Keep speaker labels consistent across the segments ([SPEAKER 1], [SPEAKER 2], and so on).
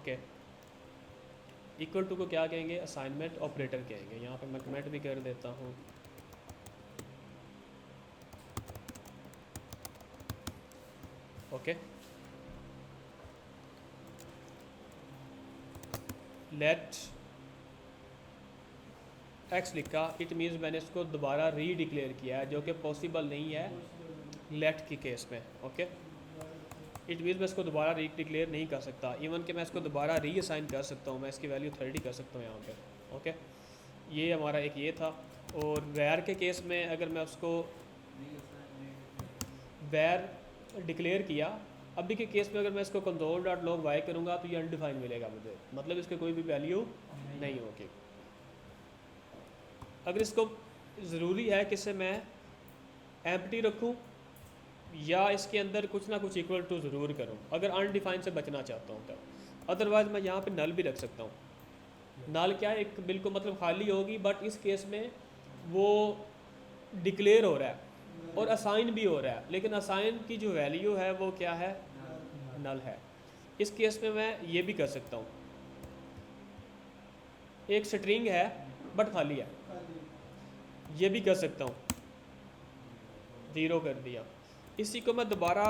[SPEAKER 1] Okay, equal to को क्या कहेंगे? असाइनमेंट ऑपरेटर कहेंगे। यहाँ पे मैं कमेंट भी कर देता हूँ। ओके, लेट एक्स लिखा, इट मीन्स मैंने इसको दोबारा री डिक्लेयर किया है, जो कि पॉसिबल नहीं है लेट की केस में। ओके, इट मीन्स मैं इसको दोबारा री डिक्लेयर नहीं कर सकता। इवन कि मैं इसको दोबारा री असाइन कर सकता हूँ, मैं इसकी वैल्यू 30 कर सकता हूँ यहाँ पे। ओके, ये हमारा एक ये था। और वैर के केस में अगर मैं उसको वैर डिक्लेयर किया, अभी के केस में अगर मैं इसको कंसोल डॉट लॉग वाई करूँगा तो ये अनडिफाइंड मिलेगा मुझे, मतलब इसके कोई भी वैल्यू नहीं होगी। अगर इसको ज़रूरी है कि इसे मैं एम्प्टी रखूँ या इसके अंदर कुछ ना कुछ इक्वल टू ज़रूर करूँ, अगर अनडिफाइंड से बचना चाहता हूँ तो। अदरवाइज़ मैं यहाँ पे नल भी रख सकता हूँ। नल क्या है, एक बिल्कुल मतलब खाली होगी, बट इस केस में वो डिक्लेयर हो रहा है और असाइन भी हो रहा है, लेकिन असाइन की जो वैल्यू है वो क्या है? नल है। इस केस में मैं ये भी कर सकता हूँ, एक स्ट्रिंग है बट खाली है, ये भी कर सकता हूँ, ज़ीरो कर दिया। इसी को मैं दोबारा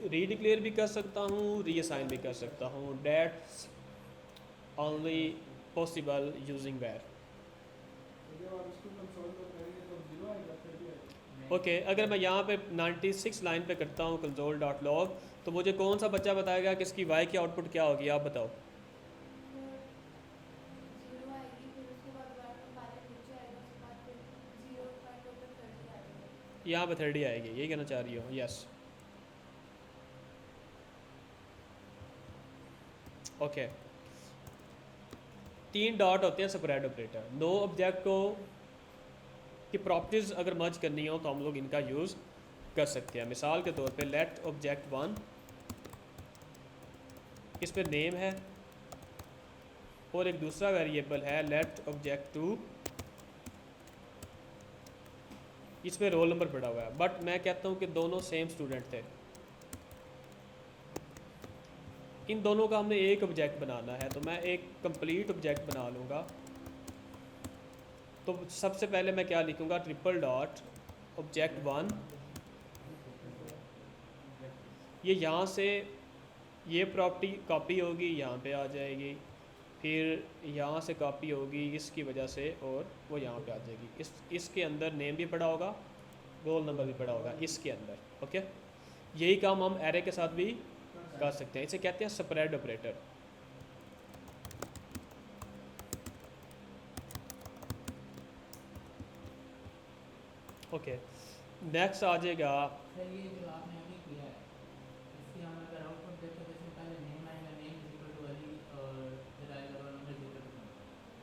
[SPEAKER 1] रीडिक्लेयर भी कर सकता हूँ, रीअसाइन भी कर सकता हूँ। डेट्स ओनली पॉसिबल यूजिंग वैर। ओके, अगर मैं यहाँ पे 96 लाइन पे करता हूँ कंसोल डॉट लॉग, तो मुझे कौन सा बच्चा बताएगा कि इसकी वाई की आउटपुट क्या होगी? आप बताओ। यहाँ पे 30 आएगी, यही कहना चाह रही हो? यस। ओके, 3 डॉट होते हैं स्प्रेड ऑपरेटर। नो ऑब्जेक्ट को की प्रॉपर्टीज़ अगर मर्ज करनी हो तो हम लोग इनका यूज़ कर सकते हैं। मिसाल के तौर पे लेट ऑब्जेक्ट 1, इस पर नेम है, और एक दूसरा वेरिएबल है लेट ऑब्जेक्ट 2, इसमें रोल नंबर पड़ा हुआ है। बट मैं कहता हूँ कि दोनों सेम स्टूडेंट थे, इन दोनों का हमने एक ऑब्जेक्ट बनाना है, तो मैं एक कंप्लीट ऑब्जेक्ट बना लूँगा। तो सबसे पहले मैं क्या लिखूँगा? ट्रिपल डॉट ऑब्जेक्ट 1, ये यहाँ से ये प्रॉपर्टी कॉपी होगी, यहाँ पे आ जाएगी, फिर यहाँ से कॉपी होगी इसकी वजह से, और वो यहाँ पे आ जाएगी। इसके अंदर नेम भी पड़ा होगा, रोल नंबर भी पड़ा होगा इसके अंदर। ओके, यही काम हम एरे के साथ भी कर सकते हैं। इसे कहते हैं स्प्रेड ऑपरेटर। ओके, नेक्स्ट आ जाएगा।
[SPEAKER 2] सर ये जो आपने अभी किया है, इसकी हम अगर आउटपुट देखें तो इसमें पहले नेम आएगा, name is equal to Ali, और फिर आएगा roll number is equal to 20।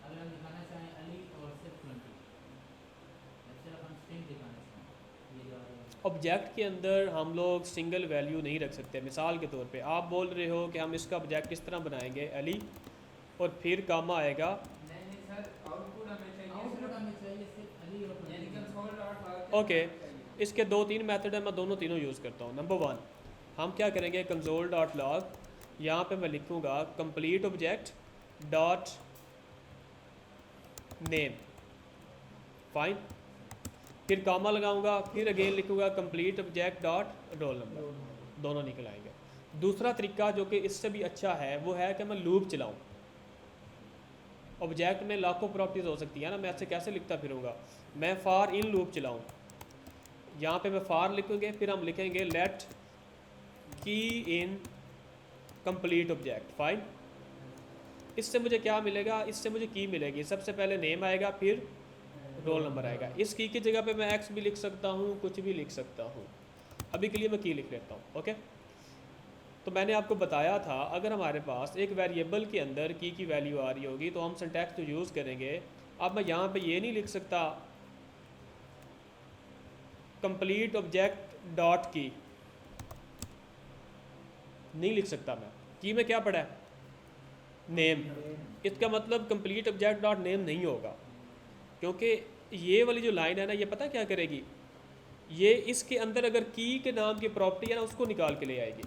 [SPEAKER 2] अगर हम दिखाना चाहें अली और सिर्फ 20, सिर्फ हम स्ट्रिंग दिखाना चाहें, ये जो आ रहा है
[SPEAKER 1] ऑब्जेक्ट के अंदर हम लोग सिंगल वैल्यू नहीं रख सकते। मिसाल के तौर पे आप बोल रहे हो कि हम इसका ऑब्जेक्ट किस तरह बनाएंगे? अली और फिर कामा आएगा।
[SPEAKER 3] नहीं नहीं सर, आउटपुट हमें चाहिए,
[SPEAKER 2] आउटपुट हमें चाहिए सिर्फ अली और 20।
[SPEAKER 3] यानी कंसोल डॉट लॉग के
[SPEAKER 1] ओके,
[SPEAKER 3] अंदर हमें चाहिए।
[SPEAKER 1] इसके 2-3 मेथड है, मैं दोनों तीनों यूज़ करता हूँ। नंबर 1, हम क्या करेंगे? कंसोल डॉट लॉग, यहाँ पर मैं लिखूँगा complete object dot name, fine, फिर कामा लगाऊंगा, फिर अगेन लिखूँगा complete object dot roll number, दोनों निकल आएंगे। दूसरा तरीका जो कि इससे भी अच्छा है वो है कि मैं लूप चलाऊँ। ऑब्जेक्ट में लाखों प्रॉपर्टीज़ हो सकती है ना, मैं ऐसे कैसे लिखता फिरूँगा? मैं फॉर इन लूप चलाऊँ, यहाँ पे मैं फॉर लिखेंगे, फिर हम लिखेंगे लेट की इन कंप्लीट ऑब्जेक्ट, फाइन। इससे मुझे क्या मिलेगा? इससे मुझे की मिलेगी। सबसे पहले नेम आएगा, फिर रोल नंबर आएगा। इस की जगह पे मैं एक्स भी लिख सकता हूँ, कुछ भी लिख सकता हूँ। अभी के लिए मैं की लिख लेता हूँ। ओके, तो मैंने आपको बताया था अगर हमारे पास एक वेरिएबल के अंदर की वैल्यू आ रही होगी तो हम सिंटैक्स तो यूज़ करेंगे। अब मैं यहाँ पे ये नहीं लिख सकता कंप्लीट ऑब्जेक्ट डॉट की, नहीं लिख सकता मैं। की में क्या पड़ा है? नेम। इसका मतलब कंप्लीट ऑब्जेक्ट डॉट नेम नहीं होगा, क्योंकि ये वाली जो लाइन है ना, ये पता क्या करेगी? ये इसके अंदर अगर की के नाम की प्रॉपर्टी है ना, उसको निकाल के ले आएगी।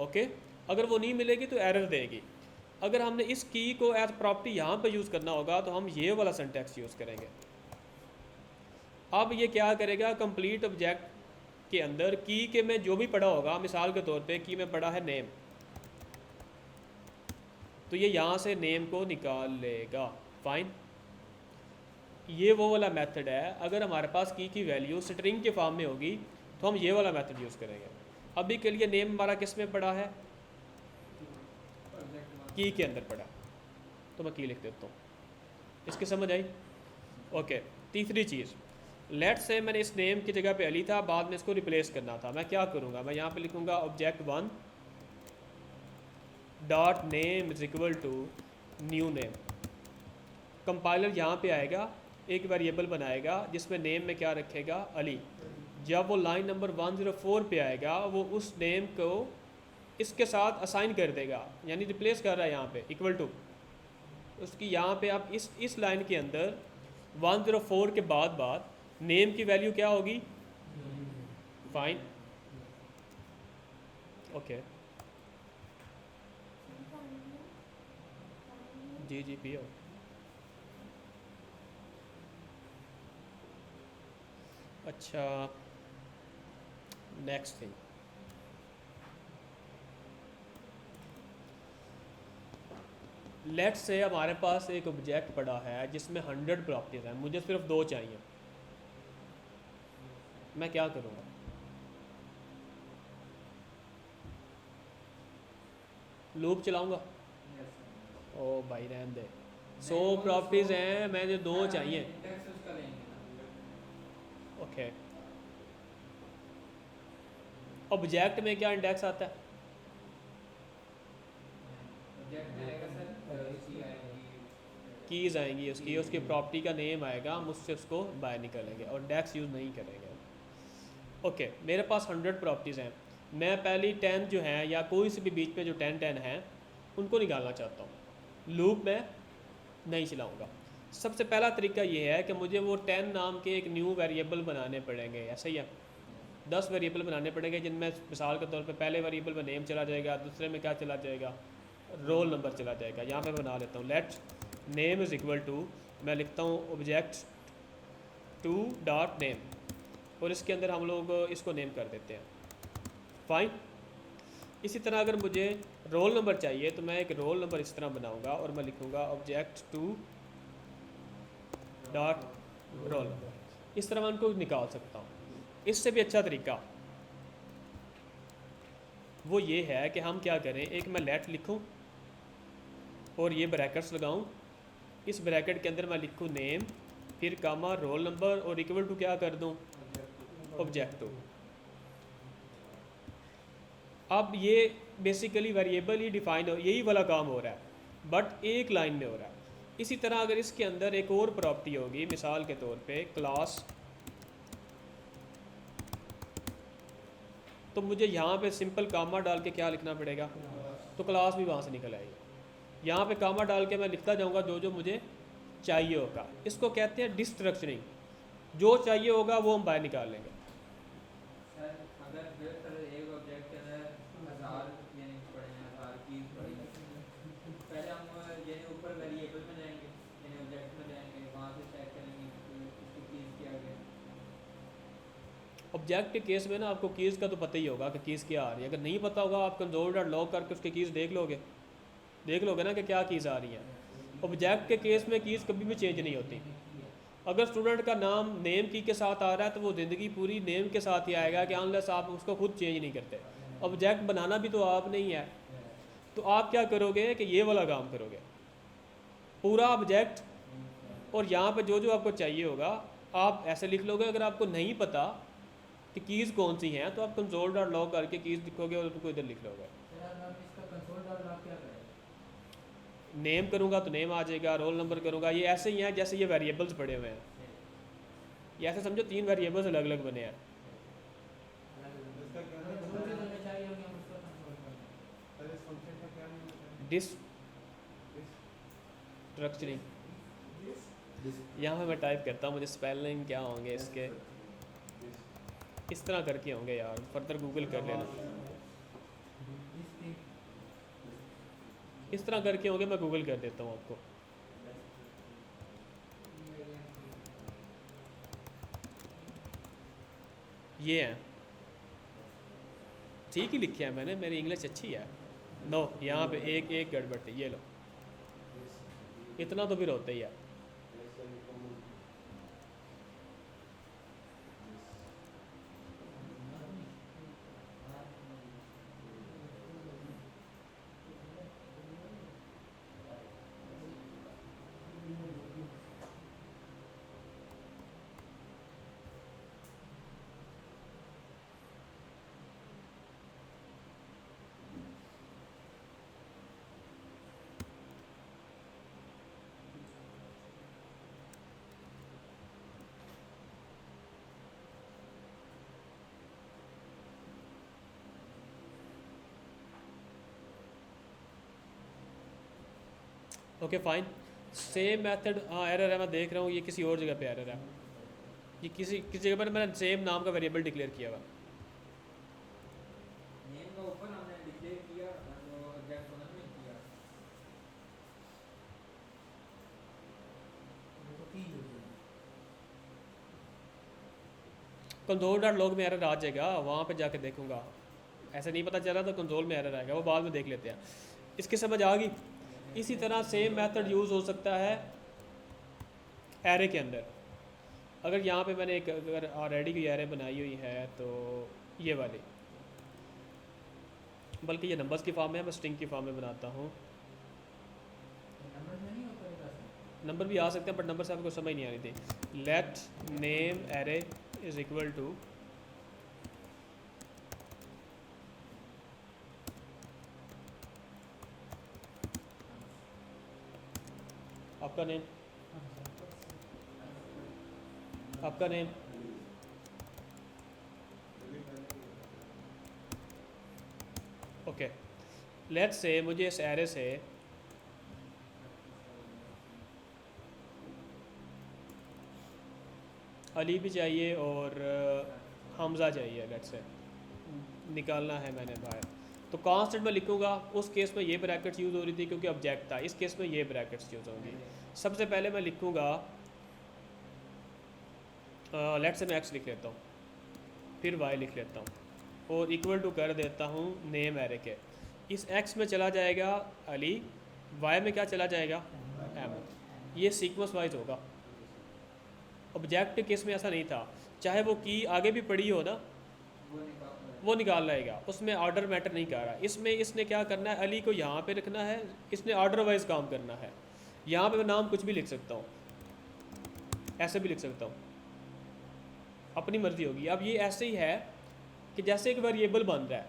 [SPEAKER 1] ओके, अगर वो नहीं मिलेगी तो एरर देगी। अगर हमने इस की को एज प्रॉपर्टी यहाँ पे यूज़ करना होगा तो हम ये वाला सिंटैक्स यूज़ करेंगे। अब ये क्या करेगा, कंप्लीट ऑब्जेक्ट के अंदर की के में जो भी पढ़ा होगा, मिसाल के तौर पे की में पढ़ा है नेम, तो ये यहाँ से नेम को निकाल लेगा। फाइन, ये वो वाला मेथड है। अगर हमारे पास की वैल्यू स्ट्रिंग के फॉर्म में होगी तो हम ये वाला मेथड यूज़ करेंगे। अभी के लिए नेम हमारा किस में पड़ा है, की के अंदर पड़ा, तो मैं की लिख देता हूँ। इसकी समझ आई? ओके। तीसरी चीज़, लेट से मैंने इस नेम की जगह पे अली था, बाद में इसको रिप्लेस करना था। मैं क्या करूँगा, मैं यहाँ पे लिखूँगा object one dot name is equal to new name. Compiler यहाँ पे आएगा, एक वेरिएबल बनाएगा जिसमें नेम में क्या रखेगा, अली। जब वो लाइन नंबर 104 पे आएगा वो उस नेम को इसके साथ असाइन कर देगा, यानी रिप्लेस कर रहा है यहाँ पे, इक्वल टू उसकी। यहाँ पे आप इस लाइन के अंदर 104 के बाद नेम की वैल्यू क्या होगी, फाइन, ओके। जी पियो। अच्छा, नेक्स्ट थिंग, लेट से हमारे पास एक ऑब्जेक्ट पड़ा है जिसमें 100 प्रॉपर्टीज हैं, मुझे सिर्फ 2 चाहिए। मैं क्या करूँगा, लूप चलाऊँगा? ओ भाई रहने दे, 100 प्रॉपर्टीज़ हैं, मुझे 2 चाहिए। ओके, ऑब्जेक्ट में क्या इंडेक्स आता है, कीज़ आएंगी उसकी, उसकी प्रॉपर्टी का नेम आएगा, हम उससे उसको बाहर निकालेंगे और इंडेक्स यूज़ नहीं करेंगे। ओके, मेरे पास 100 प्रॉपर्टीज़ हैं, मैं पहली 10 जो हैं या कोई से भी बीच पे जो 10 हैं उनको निकालना चाहता हूँ। लूप में नहीं चलाऊँगा। सबसे पहला तरीका ये है कि मुझे वो 10 नाम के एक न्यू वेरिएबल बनाने पड़ेंगे, ऐसा ही है, 10 वेरिएबल बनाने पड़ेंगे, जिनमें मिसाल के तौर पे पहले वेरिएबल में नेम चला जाएगा, दूसरे में क्या चला जाएगा, रोल नंबर चला जाएगा। यहाँ पे बना लेता हूँ, let name is equal to, मैं लिखता हूँ ऑब्जेक्ट 2 डॉट नेम, और इसके अंदर हम लोग इसको नेम कर देते हैं, फाइन। इसी तरह अगर मुझे रोल नंबर चाहिए तो मैं एक रोल नंबर इस तरह बनाऊंगा और मैं लिखूंगा ऑब्जेक्ट 2 डॉट रोल नंबर। इस तरह मैं उनको निकाल सकता हूँ। इससे भी अच्छा तरीका वो ये है कि हम क्या करें, एक मैं लेट लिखूं और ये ब्रैकेट्स लगाऊं, इस ब्रैकेट के अंदर मैं लिखूं नेम, फिर कामा रोल नंबर और इक्वल टू क्या कर दूं, ऑब्जेक्ट 2। अब ये बेसिकली वेरिएबल ही डिफाइन हो, यही वाला काम हो रहा है, बट एक लाइन में हो रहा है। इसी तरह अगर इसके अंदर एक और प्रॉपर्टी होगी, मिसाल के तौर पे क्लास, तो मुझे यहाँ पे सिंपल कामा डाल के क्या लिखना पड़ेगा, तो क्लास भी वहाँ से निकल आएगी। यहाँ पे कामा डाल के मैं लिखता जाऊँगा जो जो मुझे चाहिए होगा। इसको कहते हैं डिस्ट्रक्चरिंग, जो चाहिए होगा वो हम बाहर निकाल लेंगे।
[SPEAKER 3] सर अगर एक ऑब्जेक्ट के अंदर 1000 यानी पड़े हैं, 1000 कीज पड़ी हैं, पहले हम यानी ऊपर वेरिएबल में जाएंगे, यानी ऑब्जेक्ट में जाएंगे, वहाँ से चेक करेंगे कि इसकी कीज क्या गया।
[SPEAKER 1] ऑब्जेक्ट के केस में ना आपको कीज़ का तो पता ही होगा कि कीज़ क्या आ रही है। अगर नहीं पता होगा आप कंसोल डॉट लॉग करके उसकी कीज़ देख लोगे ना कि क्या कीज़ आ रही हैं। ऑब्जेक्ट के केस में कीज़ कभी भी चेंज नहीं होती। अगर स्टूडेंट का नाम नेम की के साथ आ रहा है तो वो ज़िंदगी पूरी नेम के साथ ही आएगा कि अनलेस आप उसको खुद चेंज नहीं करते। ऑब्जेक्ट बनाना भी तो आप नहीं है, तो आप क्या करोगे कि ये वाला काम करोगे, पूरा ऑब्जेक्ट, और यहाँ पे जो जो आपको चाहिए होगा आप ऐसे लिख लोगे। अगर आपको नहीं पता कि कीज़ कौन सी हैं तो आप कंसोल डॉट लॉग करके कीज़ लिखोगे और उनको इधर लिख लोगे। नेम करूँगा तो नेम आ जाएगा, रोल नंबर करूँगा, ये ऐसे ही हैं जैसे ये वेरिएबल्स पड़े हुए हैं। ये ऐसे समझो 3 वेरिएबल्स अलग अलग बने हैं। डिस्ट्रक्चरिंग, यहाँ पे मैं टाइप करता हूँ, मुझे स्पेलिंग क्या होंगे इसके, इस तरह करके होंगे यार, फर्दर गूगल कर लेना। इस तरह करके होंगे, मैं गूगल कर देता हूँ आपको। ये हैं, ठीक ही लिखे हैं मैंने, मेरी इंग्लिश अच्छी है। नो, यहाँ पे एक एक गड़बड़ थी, ये लो, इतना तो फिर होता ही है। ओके फाइन, सेम मेथड, हाँ एरर है, मैं देख रहा हूँ ये किसी और जगह पे एरर है। ये किसी जगह पर मैंने सेम नाम का वेरिएबल डिक्लेयर किया हुआ।
[SPEAKER 3] नेम का ऊपर हमने डिक्लेयर किया और जो ऑब्जेक्ट ओनर में किया।
[SPEAKER 2] वो तो की यूज है।
[SPEAKER 1] कंसोल डॉट लॉग में एरर आ जाएगा, वहाँ पे जाके देखूंगा। ऐसे नहीं पता चला तो कंसोल में एरर आएगा, वो बाद में देख लेते हैं। इसकी समझ आ गई। इसी तरह सेम मेथड यूज़ हो सकता है एरे के अंदर। अगर यहाँ पे मैंने एक अगर ऑलरेडी की एरे बनाई हुई है तो ये वाली, बल्कि ये नंबर्स की फॉर्म में है, मैं स्ट्रिंग की फॉर्म में बनाता हूँ।
[SPEAKER 2] नंबर में नहीं हो पाएगा सर।
[SPEAKER 1] नंबर भी आ सकते हैं बट नंबर से आपको समझ नहीं आ रही थी। Let name array is equal to आपका नेम, आपका नेम, ओके। लेट्स से मुझे इस एरे से अली भी चाहिए और हमज़ा चाहिए, लेट्स से निकालना है मैंने बाहर। तो कांस्टेंट में लिखूंगा, उस केस में ये ब्रैकेट्स यूज़ हो रही थी क्योंकि ऑब्जेक्ट था, इस केस में ये ब्रैकेट्स यूज़ होंगी। सबसे पहले मैं लिखूंगा लेट्स से मैं एक्स लिख लेता हूँ, फिर वाई लिख लेता हूँ और इक्वल टू कर देता हूँ नेम एरे के। इस एक्स में चला जाएगा अली, वाई में क्या चला जाएगा अहमद। ये सीक्वेंस वाइज होगा। ऑब्जेक्ट केस में ऐसा नहीं था, चाहे वो की आगे भी पड़ी हो ना, वो निकाल लाएगा, उसमें ऑर्डर मैटर नहीं कर रहा। इसमें इसने क्या करना है, अली को यहाँ पे रखना है, इसने ऑर्डर वाइज काम करना है। यहाँ पे मैं नाम कुछ भी लिख सकता हूँ, ऐसे भी लिख सकता हूँ, अपनी मर्जी होगी। अब ये ऐसे ही है कि जैसे एक वेरिएबल बन रहा है,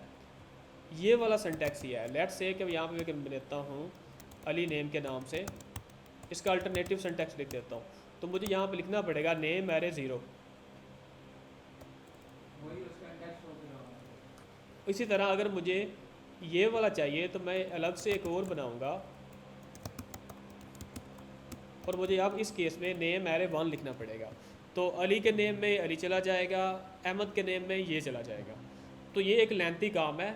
[SPEAKER 1] ये वाला सिंटैक्स ही है। लेट्स से कि यहाँ पे मैं देता हूँ अली नेम के नाम से, इसका अल्टरनेटिव सिंटैक्स लिख देता हूँ। तो मुझे यहाँ पे लिखना पड़ेगा नेम एरे 0।
[SPEAKER 3] वही उसका टेक्स्ट हो गया।
[SPEAKER 1] इसी तरह अगर मुझे ये वाला चाहिए तो मैं अलग से एक और बनाऊंगा और मुझे अब इस केस में नेम एरे 1 लिखना पड़ेगा। तो अली के नेम में अली चला जाएगा, अहमद के नेम में ये चला जाएगा। तो ये एक लेंथी काम है।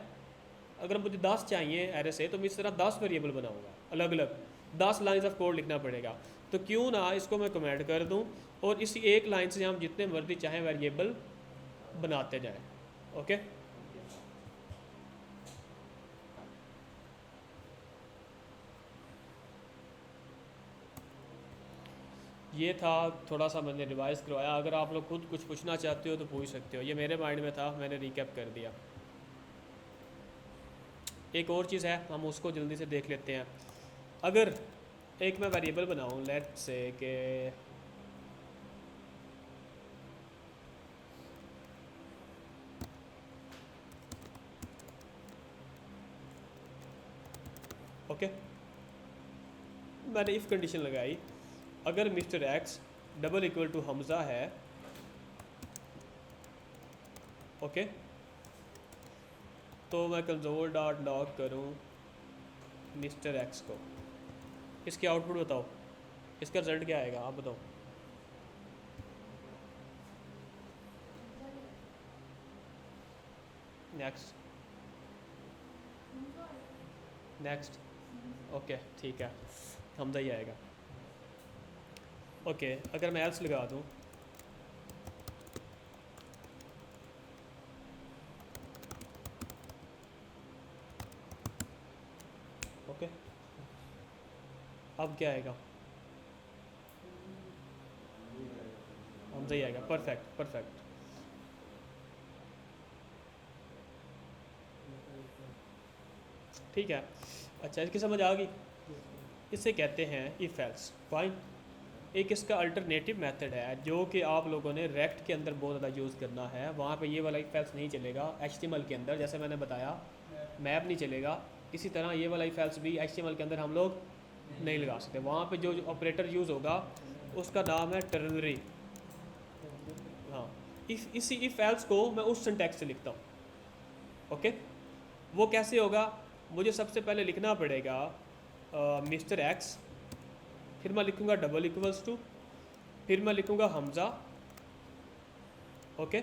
[SPEAKER 1] अगर मुझे 10 चाहिए एरे से तो मैं इस तरह 10 वेरिएबल बनाऊंगा, अलग अलग 10 लाइन्स ऑफ कोड लिखना पड़ेगा। तो क्यों ना इसको मैं कमेंट कर दूं और इसी एक लाइन से हम जितने मर्जी चाहें वेरिएबल बनाते जाएं। ओके, ये था, थोड़ा सा मैंने रिवाइज करवाया। अगर आप लोग खुद कुछ पूछना चाहते हो तो पूछ सकते हो, ये मेरे माइंड में था, मैंने रिकैप कर दिया। एक और चीज़ है, हम उसको जल्दी से देख लेते हैं। अगर एक मैं वेरिएबल बनाऊं, लेट्स से कि ओके, मैंने इफ़ कंडीशन लगाई, अगर mister X double equal to Hamza है, ओके, तो मैं कंसोल डॉट लॉग करूँ मिस्टर एक्स को। इसके आउटपुट बताओ, इसका रिजल्ट क्या आएगा, आप बताओ। नेक्स्ट, नेक्स्ट, ओके ठीक है, हमजा ही आएगा। ओके अगर मैं एल्स लगा दूँ, ओके अब क्या आएगा? हमजा ही आएगा। Perfect perfect. ठीक है, अच्छा इसकी समझ आ गई। इसे कहते हैं इफ एल्स। फाइन। एक इसका अल्टरनेटिव मेथड है जो कि आप लोगों ने रेक्ट के अंदर बहुत ज़्यादा यूज़ करना है। वहाँ पे ये वाला इफ एल्स नहीं चलेगा। HTML के अंदर जैसे मैंने बताया मैप नहीं चलेगा, इसी तरह ये वाला इफ एल्स भी HTML के अंदर हम लोग नहीं लगा सकते। वहाँ पे जो ऑपरेटर यूज़ होगा उसका नाम है टर्नरी। हाँ, इसी इफ एल्स को मैं उस सिंटैक्स से लिखता हूँ। ओके, वो कैसे होगा? मुझे सबसे पहले लिखना पड़ेगा मिस्टर एक्स, फिर मैं लिखूँगा डबल इक्वल्स टू, फिर मैं लिखूँगा हमज़ा। ओके,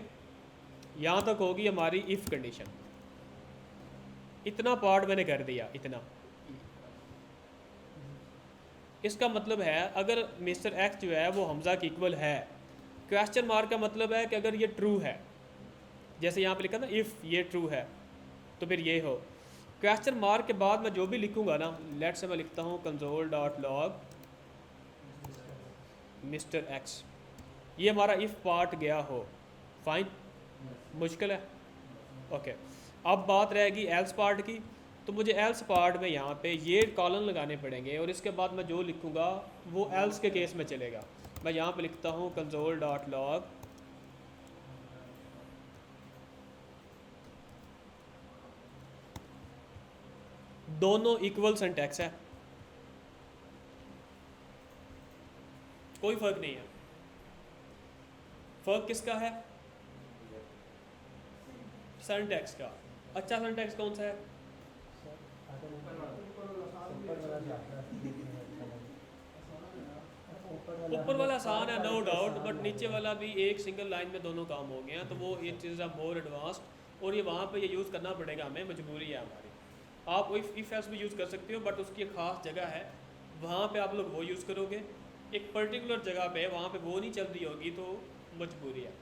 [SPEAKER 1] यहाँ तक होगी हमारी इफ़ कंडीशन। इतना पार्ट मैंने कर दिया। इतना इसका मतलब है अगर मिस्टर एक्स जो है वो हमज़ा की इक्वल है, क्वेश्चन मार्क का मतलब है कि अगर ये ट्रू है, जैसे यहाँ पे लिखा ना इफ़ ये ट्रू है तो फिर ये हो। क्वेश्चन मार्क के बाद मैं जो भी लिखूँगा ना, लेट से मैं लिखता हूँ console dot log mister x, ये हमारा इफ़ पार्ट गया हो। फाइन, मुश्किल है? ओके, अब बात रहेगी एल्स पार्ट की। तो मुझे एल्स पार्ट में यहाँ पे ये कॉलन लगाने पड़ेंगे और इसके बाद मैं जो लिखूँगा वो एल्स के केस में चलेगा। मैं यहाँ पे लिखता हूँ कंसोल डॉट लॉग दोनों इक्वल सिंटैक्स है, कोई फ़र्क नहीं है। फ़र्क किसका है? सिंटैक्स का। अच्छा सिंटैक्स कौन सा है? ऊपर वाला आसान है नो डाउट, बट नीचे वाला भी एक सिंगल लाइन में दोनों काम हो गए हैं, तो वो ये चीज़ मोर एडवांस्ड और ये वहाँ पे ये यूज़ करना पड़ेगा हमें, मजबूरी है हमारी। आप इफ़ एल्स भी यूज़ कर सकते हो बट उसकी एक ख़ास जगह है, वहाँ पे आप लोग वो यूज़ करोगे। एक पर्टिकुलर जगह पे वहाँ पे वो नहीं चल रही होगी तो मजबूरी है।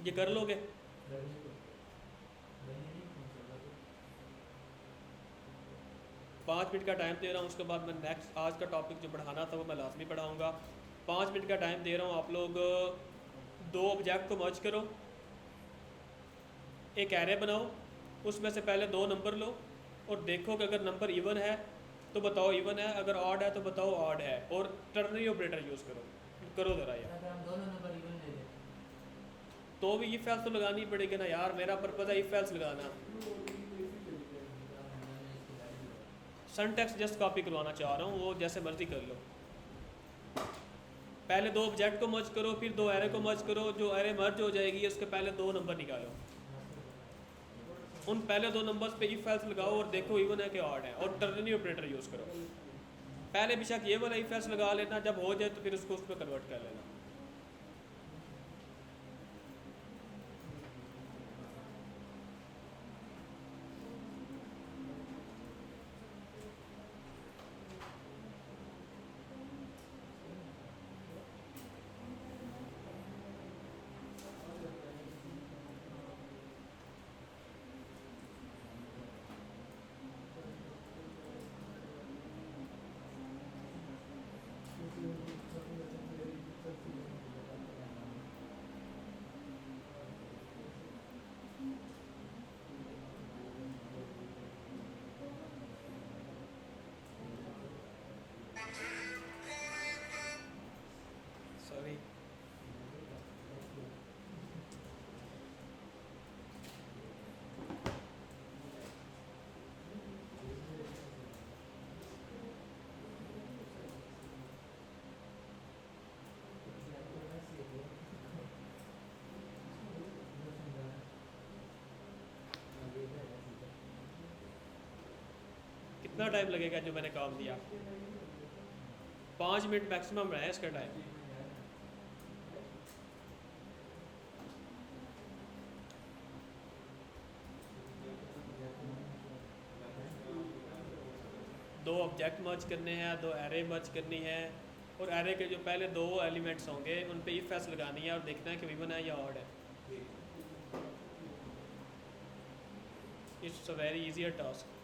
[SPEAKER 1] ये कर लोगे? 5 मिनट का टाइम दे रहा हूँ, उसके बाद मैं नेक्स्ट आज का टॉपिक जो पढ़ाना था वो मैं लाजमी पढ़ाऊँगा। 5 मिनट का टाइम दे रहा हूँ, आप लोग 2 ऑब्जेक्ट को मर्ज करो, एक एरे बनाओ, उसमें से पहले 2 नंबर लो और देखो कि अगर नंबर इवन है तो बताओ इवन है, अगर ऑड है तो बताओ ऑड है, और टर्नरी ऑपरेटर यूज़ करो ज़रा यार।
[SPEAKER 2] अगर हम दोनों नंबर इवन ले लें
[SPEAKER 1] तो भी इफ एल्स तो लगानी पड़ेगी ना यार, मेरा पर्पज़ है इफ एल्स लगाना। सिंटैक्स जस्ट कॉपी करवाना चाह रहा हूँ, वो जैसे मर्जी कर लो। पहले 2 ऑब्जेक्ट को मर्ज करो, फिर 2 एरे को मर्ज करो, जो एरे मर्ज हो जाएगी उसके पहले 2 नंबर निकालो, उन पहले 2 नंबर्स पे इफ एल्स लगाओ और देखो इवन है कि ऑड है, और टर्नरी ऑपरेटर यूज़ करो। पहले बेशक ये वाला इफ एल्स लगा लेना, जब हो जाए तो फिर उसको उस पर कन्वर्ट कर लेना। सॉरी, कितना टाइम लगेगा जो मैंने काम दिया? 5 मिनट मैक्सिमम है इसका टाइम। दो ऑब्जेक्ट मर्ज करने हैं, दो एरे मर्ज करनी है, और एरे के जो पहले दो एलिमेंट्स होंगे उन पे इफ एस लगानी है और देखना है कि इवन है या ऑड है। It's a very easier task.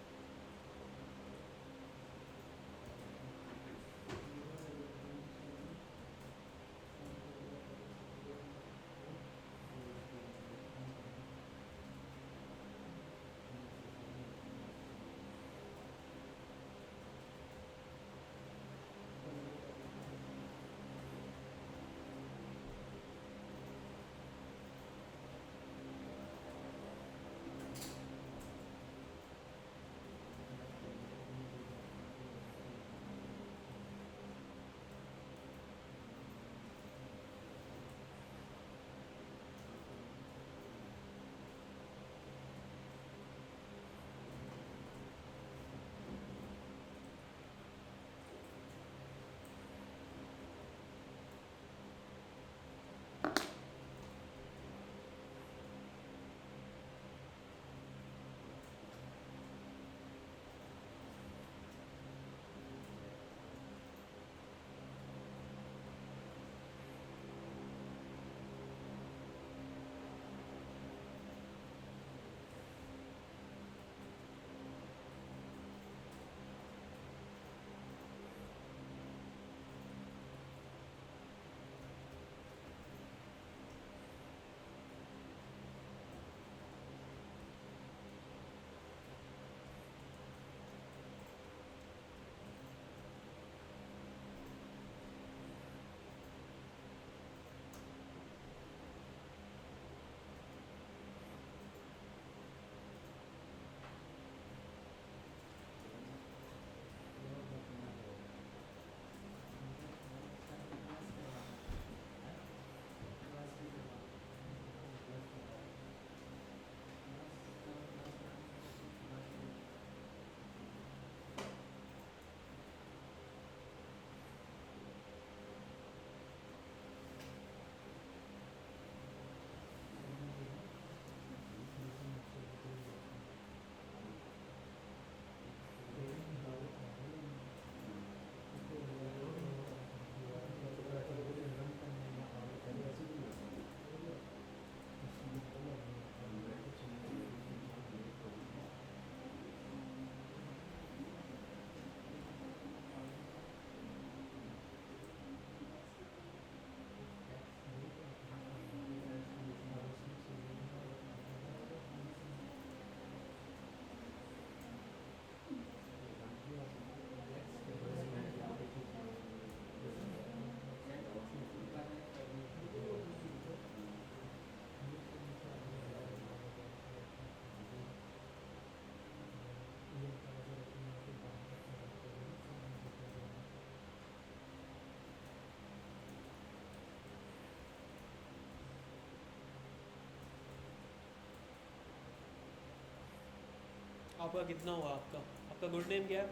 [SPEAKER 1] आपका कितना हुआ? आपका गुड नेम क्या है?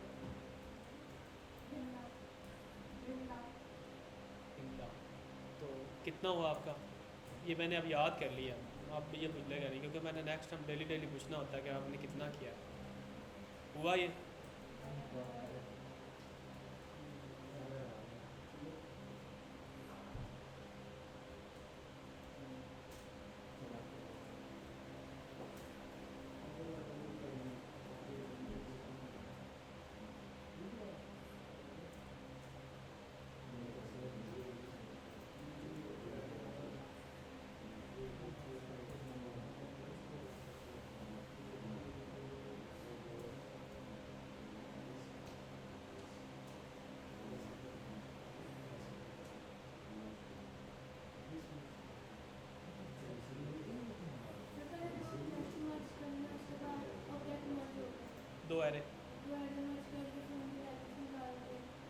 [SPEAKER 1] इनका। तो कितना हुआ आपका? ये मैंने अब याद कर लिया, आप ये भूलेगा नहीं, क्योंकि मैंने नेक्स्ट टाइम डेली डेली पूछना होता है कि आपने कितना किया हुआ ये। दो एरे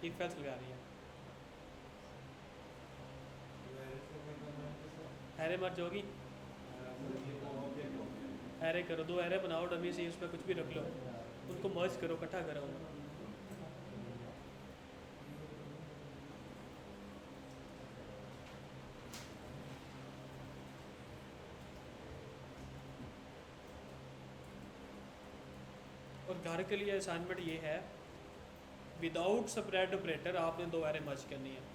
[SPEAKER 1] इफ एल्स लगा रही है। एरे मर्ज होगी, एरे करो, दो एरे बनाओ डमी से, उस पर कुछ भी रख लो, उनको मर्ज करो, इकट्ठा करो। और घर के लिए असाइनमेंट ये है विदाउट स्प्रेड ऑपरेटर आपने दो एरे मर्ज करनी है।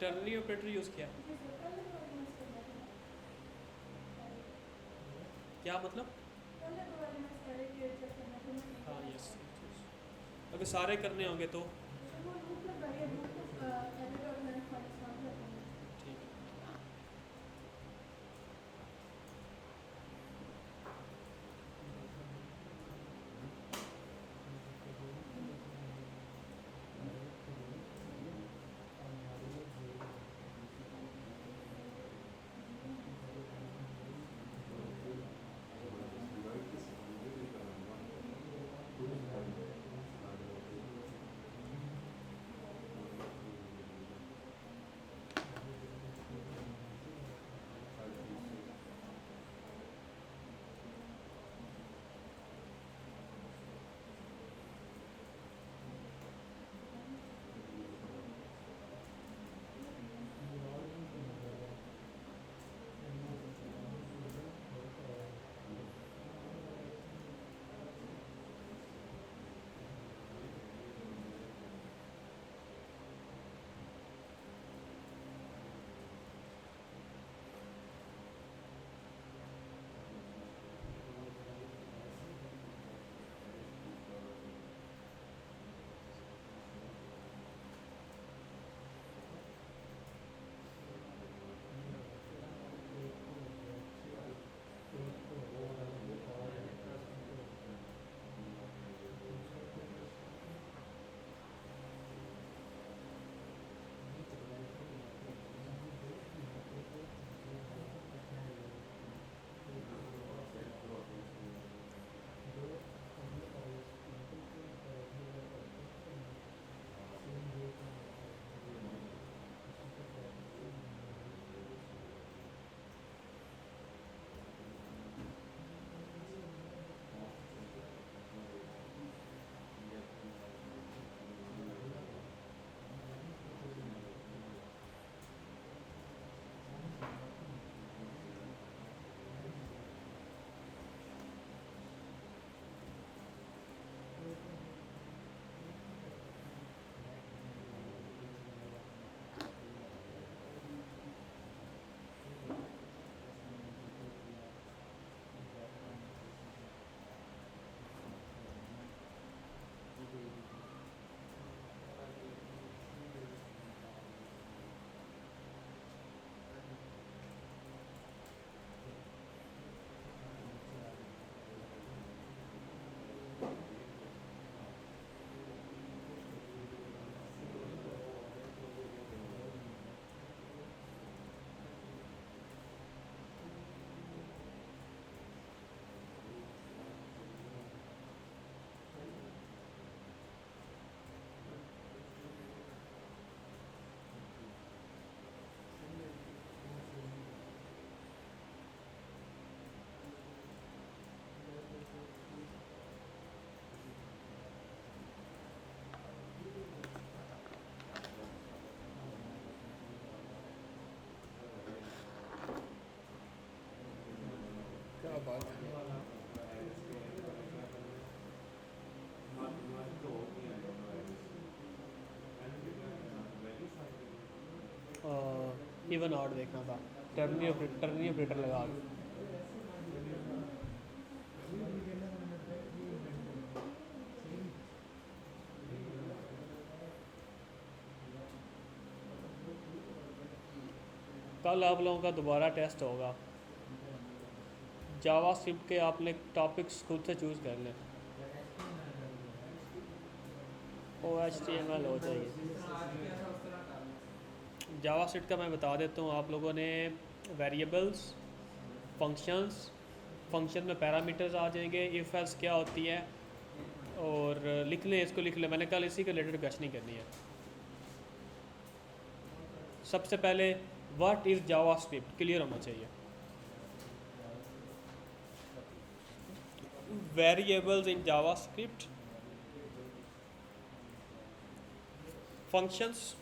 [SPEAKER 1] टर्नरी ऑपरेटर यूज़ किया, क्या मतलब? हाँ यस, अगर सारे करने होंगे तो ठीक है।
[SPEAKER 4] क्या बात है।
[SPEAKER 1] इवन आउट देखना था, टर्नी ऑपरेटर लगा के। कल आप लोगों का दोबारा टेस्ट होगा। जावा स्क्रिप्ट के आपने टॉपिक्स खुद से चूज़ कर लें। OHTML हो जाएगी।
[SPEAKER 3] जिस तरह आज किया था उस तरह डालना।
[SPEAKER 1] जावास्क्रिप्ट का मैं बता देता हूँ आप लोगों ने। वेरिएबल्स, फंक्शंस, फंक्शन में पैरामीटर्स आ जाएंगे, इफ़ एल्स क्या होती है, और लिख लें, इसको लिख लें। मैंने कल इसी के रिलेटेड क्वेश्चन करनी है। सबसे पहले व्हाट इज़ जावास्क्रिप्ट क्लियर होना चाहिए। वेरिएबल्स इन जावास्क्रिप्ट, फंक्शंस,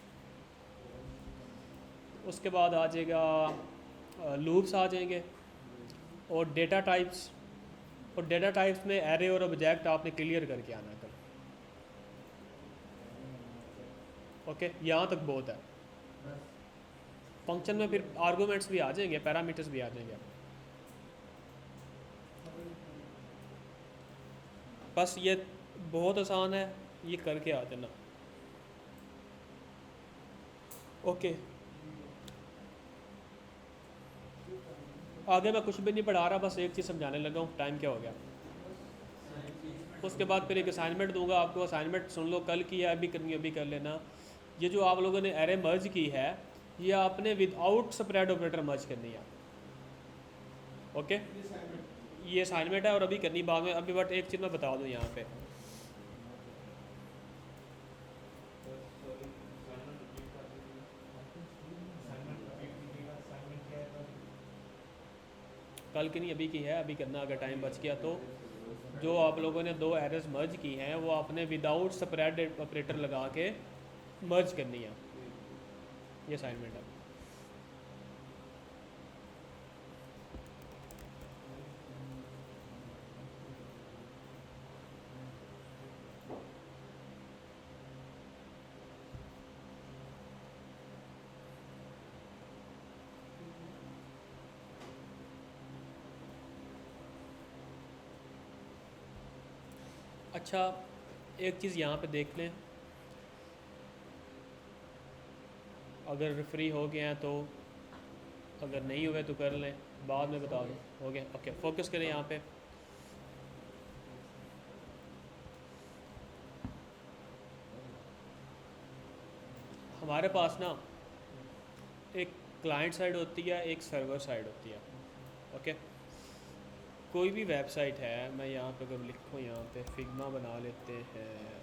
[SPEAKER 1] उसके बाद आ जाएगा लूप्स आ जाएंगे, और डेटा टाइप्स। और डेटा टाइप्स में एरे और ऑब्जेक्ट आपने क्लियर करके आना कल। ओके, यहाँ तक बहुत है। फंक्शन में फिर आर्गूमेंट्स भी आ जाएंगे, पैरामीटर्स भी आ जाएंगे। बस ये बहुत आसान है, ये करके आ देना। ओके, आगे मैं कुछ भी नहीं पढ़ा रहा, बस एक चीज़ समझाने लगा हूँ। टाइम क्या हो गया? उसके बाद फिर एक असाइनमेंट दूंगा आपको। असाइनमेंट सुन लो, कल की है, अभी करनी अभी कर लेना। ये जो आप लोगों ने एरे मर्ज की है, ये आपने विदाउट स्प्रेड ऑपरेटर मर्ज करनी है। ओके, ये असाइनमेंट है और अभी करनी बाद में। अभी बट एक चीज़ मैं बता दूँ यहाँ पे, कल की नहीं अभी की है, अभी करना अगर टाइम बच गया तो। जो आप लोगों ने 2 एरर्स मर्ज की हैं वो आपने विदाउट स्प्रेड ऑपरेटर लगा के मर्ज करनी है। ये असाइनमेंट है। अच्छा, एक चीज़ यहाँ पे देख लें, अगर फ्री हो गए हैं तो, अगर नहीं हुए तो कर लें, बाद में बता दूँ। हो गया? ओके, फोकस करें यहाँ पे। हमारे पास ना एक क्लाइंट साइड होती है, एक सर्वर साइड होती है। ओके, कोई भी वेबसाइट है, मैं यहाँ पे अगर लिखूँ, यहाँ पे फिग्मा बना लेते हैं।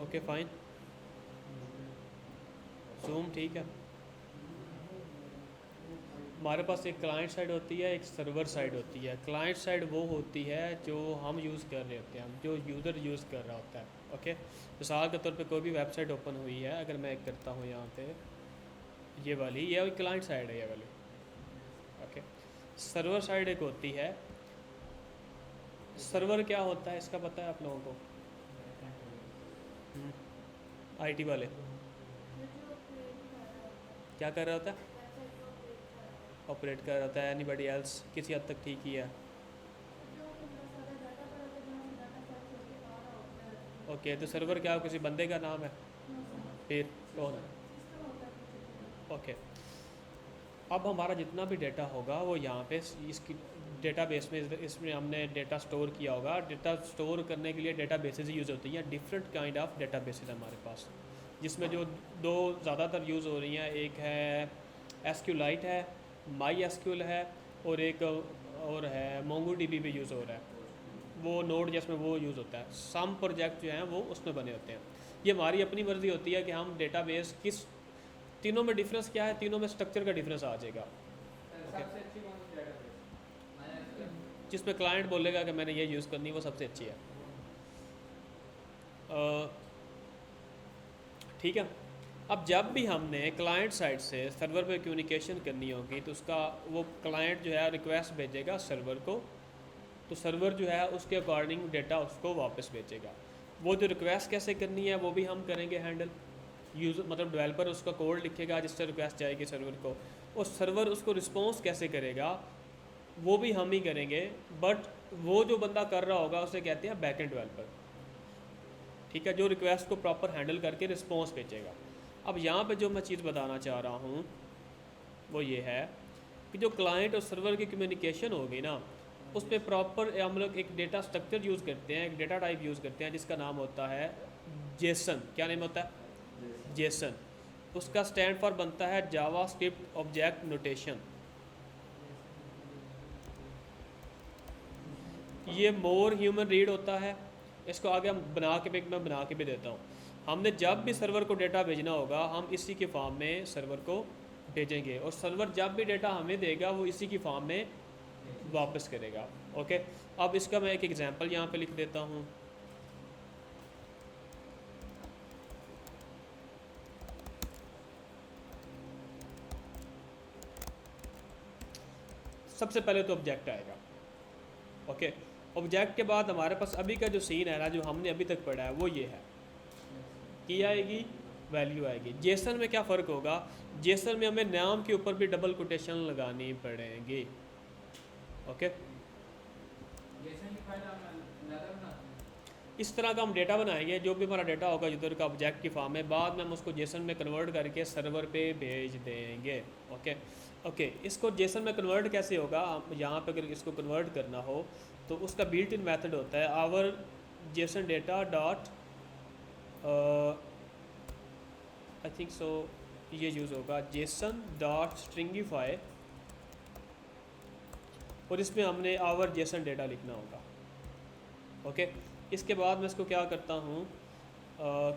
[SPEAKER 1] ओके फाइन, जूम ठीक है। हमारे पास एक क्लाइंट साइड होती है, एक सर्वर साइड होती है। क्लाइंट साइड वो होती है जो हम यूज़ कर रहे होते हैं, जो यूज़र यूज़ कर रहा होता है। ओके, मिसाल के तौर पे कोई भी वेबसाइट ओपन हुई है, अगर मैं करता हूँ यहाँ पे, ये वाली, ये क्लाइंट साइड है, ये वाली। ओके, सर्वर साइड एक होती है। सर्वर क्या होता है इसका पता है आप लोगों को? आईटी वाले क्या कर रहा होता है? ऑपरेट कर रहा होता है। Anybody else? किसी हद तक ठीक ही है। ओके, तो सर्वर क्या किसी बंदे का नाम है? फिर कौन है? ओके, अब हमारा जितना भी डेटा होगा वो यहाँ पे इसकी डेटाबेस में, इसमें हमने डेटा स्टोर किया होगा। डेटा स्टोर करने के लिए डेटाबेसेस यूज़ होती हैं, डिफरेंट काइंड ऑफ डेटाबेसेस हमारे पास, जिसमें जो दो ज़्यादातर यूज़ हो रही हैं, एक है SQLite है, MySQL है, और एक और है MongoDB भी यूज़ हो रहा है, वो नोड जिसमें वो यूज़ होता है। सम प्रोजेक्ट जो हैं वो उसमें बने होते हैं। ये हमारी अपनी मर्ज़ी होती है कि हम डेटाबेस किस, तीनों में डिफरेंस क्या है, तीनों में स्ट्रक्चर का डिफरेंस आ जाएगा।
[SPEAKER 3] सबसे अच्छी कौन सी डेटाबेस?
[SPEAKER 1] जिसमें क्लाइंट बोलेगा कि मैंने ये यूज़ करनी है वो सबसे अच्छी है। ठीक है। अब जब भी हमने क्लाइंट साइड से सर्वर पे कम्युनिकेशन करनी होगी तो उसका वो क्लाइंट जो है रिक्वेस्ट भेजेगा सर्वर को, तो सर्वर जो है उसके अकॉर्डिंग डेटा उसको वापस भेजेगा। वो जो रिक्वेस्ट कैसे करनी है वो भी हम करेंगे हैंडल। यूज़र मतलब डेवलपर उसका कोड लिखेगा जिससे रिक्वेस्ट जाएगी सर्वर को, और सर्वर उसको रिस्पॉन्स कैसे करेगा वो भी हम ही करेंगे, बट वो जो बंदा कर रहा होगा उसे कहते हैं बैकएंड डेवलपर। ठीक है, जो रिक्वेस्ट को प्रॉपर हैंडल करके रिस्पॉन्स भेजेगा। अब यहाँ पे जो मैं चीज़ बताना चाह रहा हूँ वो ये है कि जो क्लाइंट और सर्वर की कम्युनिकेशन होगी ना, उस पर प्रॉपर हम लोग एक डेटा स्ट्रक्चर यूज़ करते हैं, एक डेटा टाइप यूज़ करते हैं जिसका नाम होता है जेसन। क्या नेम होता है? जेसन। उसका स्टैंड फॉर बनता है जावास्क्रिप्ट ऑब्जेक्ट नोटेशन। ये मोर ह्यूमन रीड होता है। इसको आगे हम मैं बना के भी देता हूँ। हमने जब भी सर्वर को डेटा भेजना होगा हम इसी के फॉर्म में सर्वर को भेजेंगे, और सर्वर जब भी डेटा हमें देगा वो इसी की फॉर्म में वापस करेगा। ओके, अब इसका मैं एक एग्जांपल यहाँ पे लिख देता हूँ। सबसे पहले तो ऑब्जेक्ट आएगा। ओके, ऑब्जेक्ट के बाद हमारे पास अभी का जो सीन है ना, जो हमने अभी तक पढ़ा है वो ये है, की आएगी, वैल्यू आएगी। जेसन में क्या फ़र्क होगा? जेसन में हमें नाम के ऊपर भी डबल कोटेशन लगानी पड़ेगी। ओके,
[SPEAKER 3] जेसन की फाइल हम अलग बनाते हैं।
[SPEAKER 1] इस तरह का हम डेटा बनाएंगे, जो भी हमारा डेटा होगा जिधर का ऑब्जेक्ट की फॉर्म है, बाद में हम उसको जेसन में कन्वर्ट करके सर्वर पे भेज देंगे। ओके ओके, इसको जेसन में कन्वर्ट कैसे होगा? यहाँ पे अगर इसको कन्वर्ट करना हो तो उसका बिल्ट इन मेथड होता है our JSON data dot, I think so ये यूज़ होगा जेसन डॉट स्ट्रिंगिफाई, और इसमें हमने आवर जेसन डेटा लिखना होगा। ओके, इसके बाद मैं इसको क्या करता हूँ,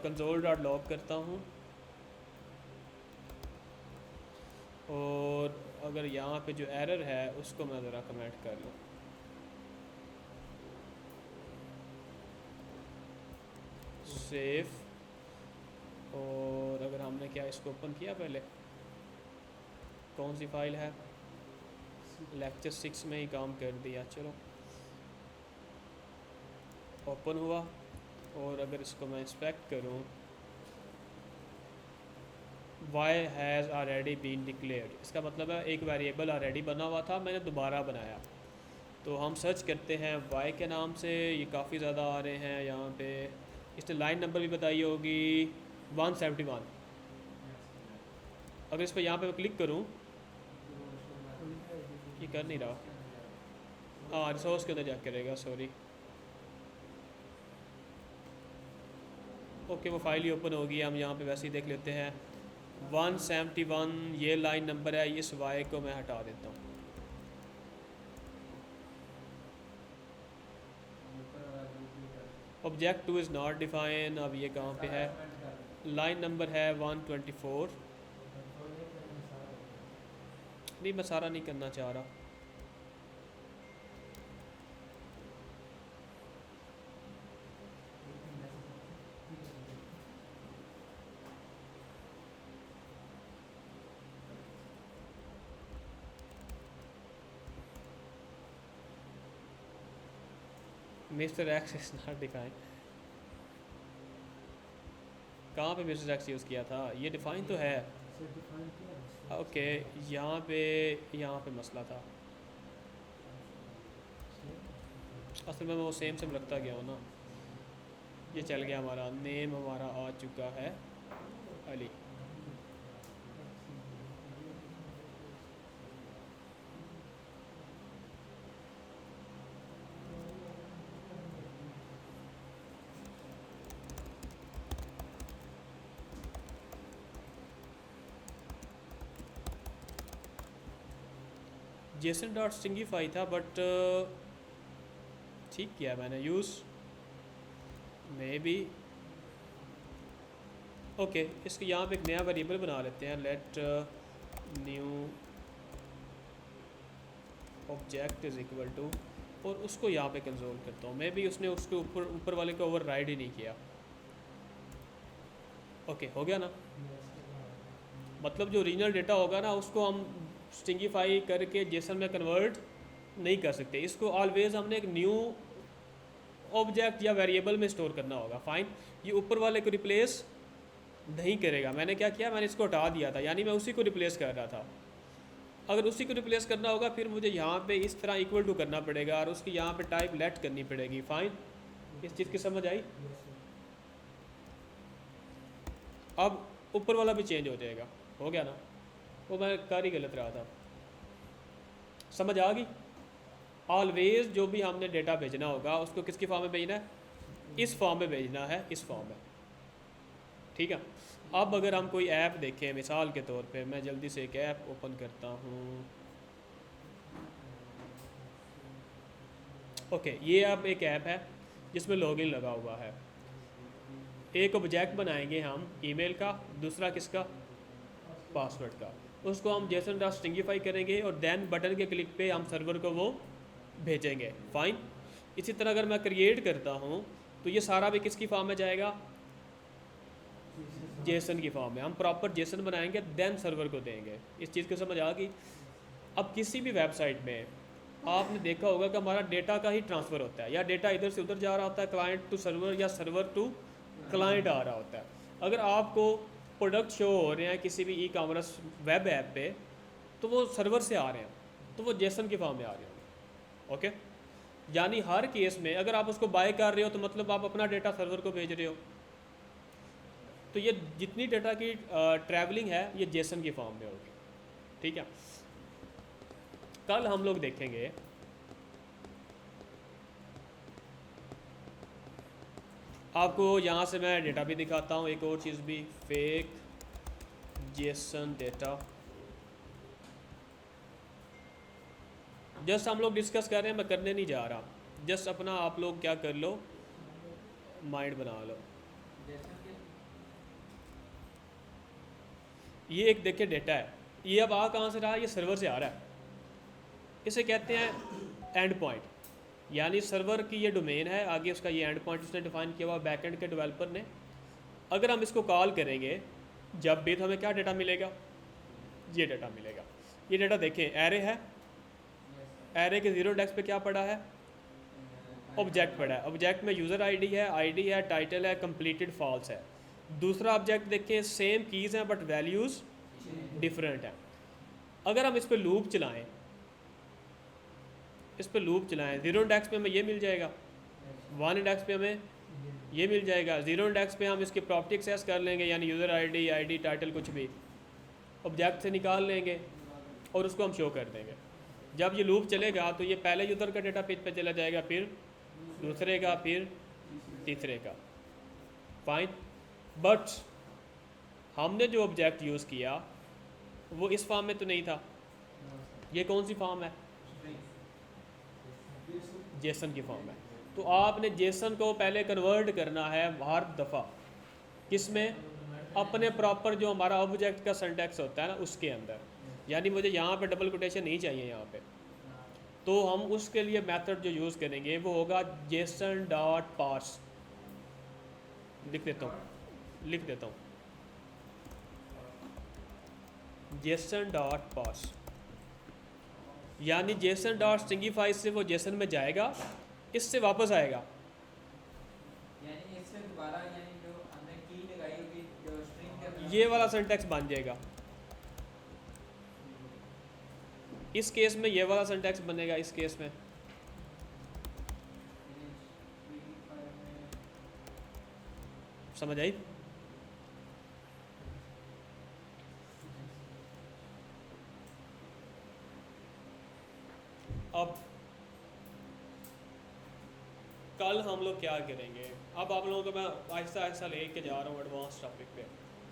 [SPEAKER 1] कंसोल डॉट लॉग करता हूँ, और अगर यहाँ पे जो एरर है उसको मैं ज़रा कमेंट कर लूँ। सेव, और अगर हमने क्या इसको ओपन किया, पहले कौन सी फाइल है, लेक्चर 6 में ही काम कर दिया। चलो, ओपन हुआ, और अगर इसको मैं इंस्पेक्ट करूँ, Y has already been declared, इसका मतलब है एक वेरिएबल ऑलरेडी बना हुआ था, मैंने दोबारा बनाया। तो हम सर्च करते हैं वाई के नाम से, ये काफ़ी ज़्यादा आ रहे हैं यहाँ पे। इसने लाइन नंबर भी बताई होगी 171। अगर इस पर यहाँ पे मैं क्लिक करूँ, ये कर नहीं रहा। हाँ, रिसोर्स के अंदर जा करेगा, सॉरी। ओके, वो फाइल ही ओपन होगी। हम यहाँ पे वैसे ही देख लेते हैं 171 ये लाइन नंबर है। इस वाई को मैं हटा देता हूँ। Object 2 is not define. अब ये कहाँ पे है? लाइन नंबर है 124। नहीं, मैं सारा नहीं करना चाह रहा। Mister x is not define. कहाँ पे मिस्टर एक्स यूज़ किया था? ये डिफाइन तो है। ओके, यहाँ पे मसला था। असल में मैं वो सेम रखता गया हूँ ना। ये चल गया, हमारा नेम हमारा आ चुका है अली। जेसन डॉट स्टिंगीफाई था, बट ठीक किया मैंने यूज़ मे बी। ओके, इसके यहाँ पे एक नया वेरिएबल बना लेते हैं, let new object is equal to, और उसको यहाँ पे कंसोल करता हूँ। मे बी उसने उसके ऊपर वाले को ओवरराइड ही नहीं किया। ओके, हो गया ना। मतलब जो ओरिजिनल डेटा होगा ना उसको हम स्टिंगीफाई करके जेसन में कन्वर्ट नहीं कर सकते। इसको ऑलवेज हमने एक न्यू ऑब्जेक्ट या वेरिएबल में स्टोर करना होगा। फाइन, ये ऊपर वाले को रिप्लेस नहीं करेगा। मैंने क्या किया, मैंने इसको हटा दिया था, यानी मैं उसी को रिप्लेस कर रहा था। अगर उसी को रिप्लेस करना होगा फिर मुझे यहाँ पे इस तरह इक्वल टू करना पड़ेगा और उसकी यहाँ पे टाइप लेट करनी पड़ेगी। फाइन, इस चीज़ की समझ आई। अब ऊपर वाला भी चेंज हो जाएगा, हो गया ना। वो मैं कर ही गलत रहा था, समझ आ गई। ऑलवेज जो भी हमने डेटा भेजना होगा उसको किसकी फॉर्म में भेजना है, इस फॉर्म में भेजना है, इस फॉर्म में, ठीक है। अब अगर हम कोई ऐप देखें, मिसाल के तौर पे मैं जल्दी से एक ऐप ओपन करता हूँ। ओके, ये अब एक ऐप है जिसमें लॉगिन लगा हुआ है। एक ऑब्जेक्ट बनाएंगे हम ईमेल का, दूसरा किसका, पासवर्ड का। उसको हम जेसन डॉट स्टिंगीफाई करेंगे और देन बटन के क्लिक पे हम सर्वर को वो भेजेंगे। फाइन, इसी तरह अगर मैं क्रिएट करता हूँ तो ये सारा भी किसकी फॉर्म में जाएगा, जेसन की फॉर्म में। हम प्रॉपर जेसन बनाएंगे देन सर्वर को देंगे। इस चीज़ को समझ आ गई। अब किसी भी वेबसाइट में आपने देखा होगा कि हमारा डेटा का ही ट्रांसफ़र होता है, या डेटा इधर से उधर जा रहा होता है, क्लाइंट टू सर्वर या सर्वर टू क्लाइंट आ रहा होता है। अगर आपको प्रोडक्ट शो हो रहे हैं किसी भी ई कॉमर्स वेब ऐप पे, तो वो सर्वर से आ रहे हैं, तो वो जेसन की फॉर्म में आ रहे होंगे। ओके, यानी हर केस में अगर आप उसको बाय कर रहे हो तो मतलब आप अपना डेटा सर्वर को भेज रहे हो। तो ये जितनी डेटा की ट्रैवलिंग है ये जेसन की फॉर्म में होगी, ठीक है। कल हम लोग देखेंगे आपको यहाँ से मैं डेटा भी दिखाता हूँ, एक और चीज़ भी, फेक जेसन डेटा। जस्ट हम लोग डिस्कस कर रहे हैं, मैं करने नहीं जा रहा, जस्ट अपना आप लोग क्या कर लो, माइंड बना लो। ये एक देखिए डेटा है, ये अब आ कहाँ से रहा है, ये सर्वर से आ रहा है। इसे कहते हैं एंड पॉइंट, यानी सर्वर की ये डोमेन है, आगे उसका ये एंड पॉइंट उसने डिफाइन किया हुआ बैकएंड के डेवलपर ने। अगर हम इसको कॉल करेंगे जब भी, तो हमें क्या डेटा मिलेगा, ये डेटा मिलेगा। ये डेटा देखें एरे है, एरे के 0 इंडेक्स पे क्या पड़ा है, ऑब्जेक्ट पड़ा है। ऑब्जेक्ट में यूज़र आईडी है, टाइटल है, कंप्लीटेड फॉल्स है। दूसरा ऑब्जेक्ट देखें, सेम कीज़ हैं बट वैल्यूज़ डिफरेंट हैं। अगर हम इस पर लूप चलाएं, 0 इंडेक्स पे हमें ये मिल जाएगा, 1 इंडेक्स पे हमें ये मिल जाएगा। 0 इंडेक्स पे हम इसकी प्रॉपर्टी एक्सेस कर लेंगे, यानी यूज़र आईडी टाइटल कुछ भी ऑब्जेक्ट से निकाल लेंगे और उसको हम शो कर देंगे। जब ये लूप चलेगा तो ये पहले यूज़र का डेटा पेज पे चला जाएगा, फिर दूसरे का, फिर तीसरे का। फाइन, बट हमने जो ऑब्जेक्ट यूज़ किया वो इस फॉर्म में तो नहीं था। ये कौन सी फॉर्म है, जेसन की फॉर्म है। तो आपने जेसन को पहले कन्वर्ट करना है हर दफ़ा, किस में, अपने प्रॉपर जो हमारा ऑब्जेक्ट का सिंटैक्स होता है ना उसके अंदर। यानी मुझे यहाँ पे डबल कोटेशन नहीं चाहिए यहाँ पे, तो हम उसके लिए मेथड जो यूज़ करेंगे वो होगा जेसन डॉट पार्स। लिख देता हूँ जेसन डॉट पार्स, यानी जेसन डॉट स्ट्रिंगीफाई से वो जेसन में जाएगा, इससे वापस आएगा,
[SPEAKER 3] यानी इससे दोबारा, यानी जो हमने की लगाई होगी जो स्ट्रिंग के अंदर,
[SPEAKER 1] ये वाला सिंटैक्स बन जाएगा। इस केस में ये वाला सिंटैक्स बनेगा, इस केस में समझ आई। अब कल हम लोग क्या करेंगे, अब आप लोगों को मैं आहिस्ता आहिस्ता लेके जा रहा हूँ एडवांस टॉपिक पे।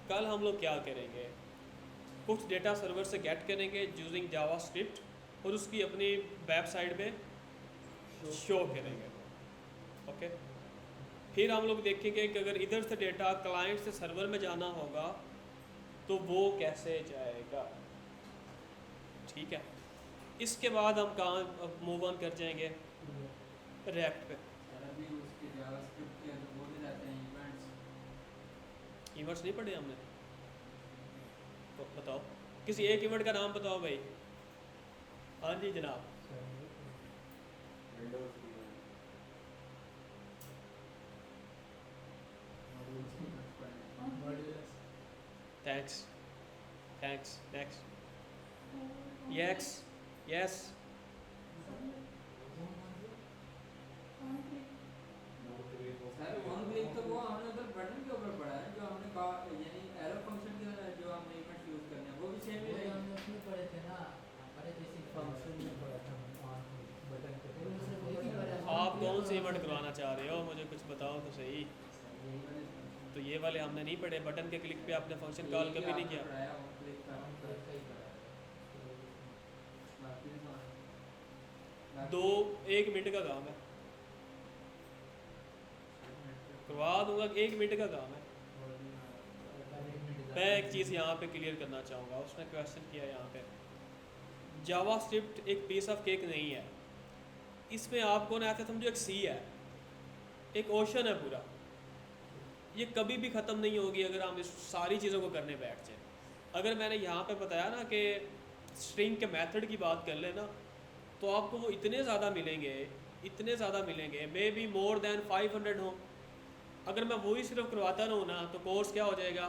[SPEAKER 1] कल हम लोग क्या करेंगे, कुछ डेटा सर्वर से गेट करेंगे यूजिंग जावास्क्रिप्ट, और उसकी अपनी वेबसाइट पे शो करेंगे। ओके, फिर हम लोग देखेंगे कि अगर इधर से डेटा क्लाइंट से सर्वर में जाना होगा तो वो कैसे जाएगा। ठीक है, इसके बाद हम कहाँ मूव ऑन कर जाएंगे, रिएक्ट पे।
[SPEAKER 3] सर अभी उसके जावास्क्रिप्ट के तो वो भी रहते हैं इवेंट्स।
[SPEAKER 1] इवेंट्स नहीं पढ़े हमने, तो बताओ किसी एक इवेंट का नाम बताओ भाई। हाँ जी जनाब।
[SPEAKER 4] विंडोज की
[SPEAKER 1] thanks thanks next. Yes yes
[SPEAKER 3] sir one click तो वो हमने उधर बटन के ऊपर पढ़ा है जो हमने कहा, यानी एरो फंक्शन के जो हमने इवेंट यूज करने हैं वो भी सेम ही रहेंगे।
[SPEAKER 2] हमने उसमें पढ़े थे ना, हमारे बेसिक फंक्शन में पढ़ा था बटन पे, फिर उससे वही पढ़ा।
[SPEAKER 1] आप कौन से इवेंट करवाना चाह रहे हो, मुझे कुछ बताओ तो सही।
[SPEAKER 3] यही वाले
[SPEAKER 1] तो ये वाले हमने नहीं पढ़े, बटन के क्लिक पे आपने फंक्शन कॉल कभी नहीं किया।
[SPEAKER 3] पढ़ाया वन क्लिक का
[SPEAKER 2] हम
[SPEAKER 3] हमने
[SPEAKER 2] का ही पढ़ा है।
[SPEAKER 3] बाकी तो
[SPEAKER 1] दो एक मिनट का काम है, करवा दूंगा, 1 मिनट का काम है। मैं एक चीज़ यहाँ पे क्लियर करना चाहूँगा, उसने क्वेश्चन किया यहाँ पे, जावास्क्रिप्ट एक पीस ऑफ केक नहीं है। इसमें आपको ना ऐसे समझो एक सी है, एक ओशन है पूरा, ये कभी भी ख़त्म नहीं होगी अगर हम इस सारी चीज़ों को करने बैठ जाए। अगर मैंने यहाँ पे बताया ना कि स्ट्रिंग के मेथड की बात कर लेना, तो आपको वो इतने ज़्यादा मिलेंगे, इतने ज़्यादा मिलेंगे, मे बी मोर देन 500 हो। अगर मैं वही सिर्फ करवाता रहूँ ना तो कोर्स क्या हो जाएगा,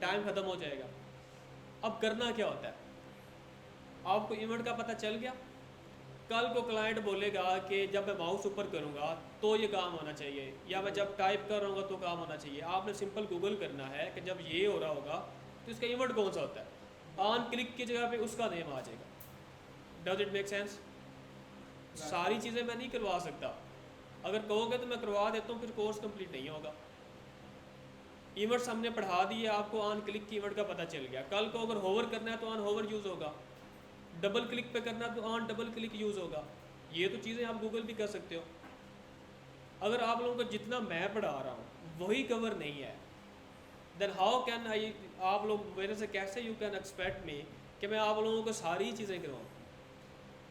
[SPEAKER 1] टाइम ख़त्म हो जाएगा। अब करना क्या होता है, आपको इवेंट का पता चल गया, कल को क्लाइंट बोलेगा कि जब मैं माउस ऊपर करूँगा तो ये काम होना चाहिए, या मैं जब टाइप कर रहा हूँ तो काम होना चाहिए। आपने सिंपल गूगल करना है कि जब ये हो रहा होगा तो इसका इवेंट कौन सा होता है, ऑन क्लिक की जगह पे उसका नेम आ जाएगा। Does it make sense? सारी चीज़ें मैं नहीं करवा सकता, अगर कहोगे तो मैं करवा देता हूँ, फिर कोर्स कंप्लीट नहीं होगा। इवेंट्स हमने पढ़ा दिए आपको, ऑन क्लिक की इवेंट का पता चल गया। कल को अगर होवर करना है तो ऑन होवर यूज़ होगा, डबल क्लिक पे करना है तो ऑन डबल क्लिक यूज़ होगा। ये तो चीज़ें आप गूगल भी कर सकते हो। अगर आप लोगों को जितना मैं पढ़ा रहा हूँ वही कवर नहीं है, देन हाउ कैन आई, आप लोग मेरे से कैसे यू कैन एक्सपेक्ट मी कि मैं आप लोगों को सारी चीज़ें करवाऊँ।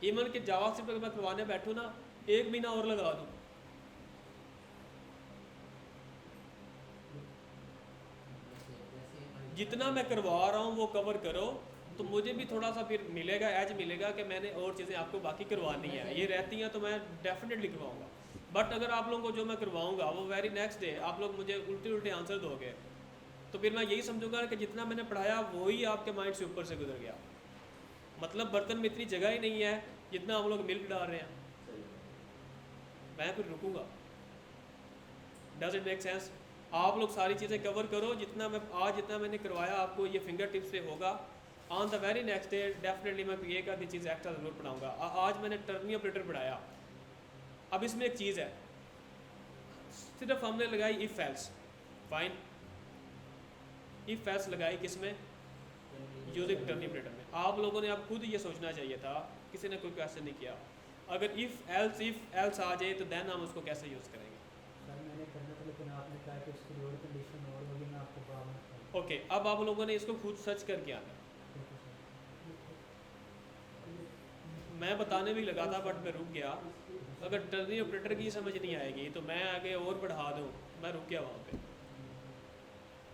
[SPEAKER 1] इवन कि जावास्क्रिप्ट अगर मैं करवाने बैठूँ ना, 1 महीना और लगा दूँ। जितना मैं करवा रहा हूँ वो कवर करो, तो मुझे भी थोड़ा सा फिर मिलेगा, एज मिलेगा कि मैंने और चीज़ें आपको बाकी करवानी है। ये रहती हैं तो मैं डेफिनेटली करवाऊँगा। बट अगर आप लोगों को जो मैं करवाऊँगा वो वेरी नेक्स्ट डे आप लोग मुझे उल्टे उल्टे आंसर दोगे, तो फिर मैं यही समझूंगा कि जितना मैंने पढ़ाया वही आपके माइंड से ऊपर से गुजर गया। मतलब बर्तन में इतनी जगह ही नहीं है जितना हम लोग मिल्क डाल रहे हैं, मैं फिर रुकूंगा। Does it make sense? आप लोग सारी चीज़ें कवर करो, जितना मैं आज जितना मैंने करवाया आपको ये फिंगर टिप्स पे होगा। On the very next day definitely मैं एक आधी चीज़ एक्स्ट्रा ज़रूर पढ़ाऊँगा। आज मैंने टर्निंग ऑपरेटर पढ़ाया। अब इसमें एक चीज़ है, सिर्फ हमने लगाई if else, fine, if else लगाई किसमें, यूजिंग टर्निंग ऑपरेटर में। आप लोगों ने अब खुद ये सोचना चाहिए था, किसी ने कोई क्वेश्चन नहीं किया। अगर इफ एल्स आ जाए तो देन हम उसको कैसे यूज़ करेंगे।
[SPEAKER 2] सर मैंने करना था लेकिन आपने कहा कि उसकी लोड कंडीशन और होगी, मैं आपको बाद
[SPEAKER 1] ओके, अब आप लोगों ने इसको खुद सर्च करके आना। मैं बताने भी लगा था बट मैं रुक गया। अगर टर्निंग ऑपरेटर की समझ नहीं आएगी तो मैं आगे और बढ़ा दूँ, मैं रुक गया वहाँ पे।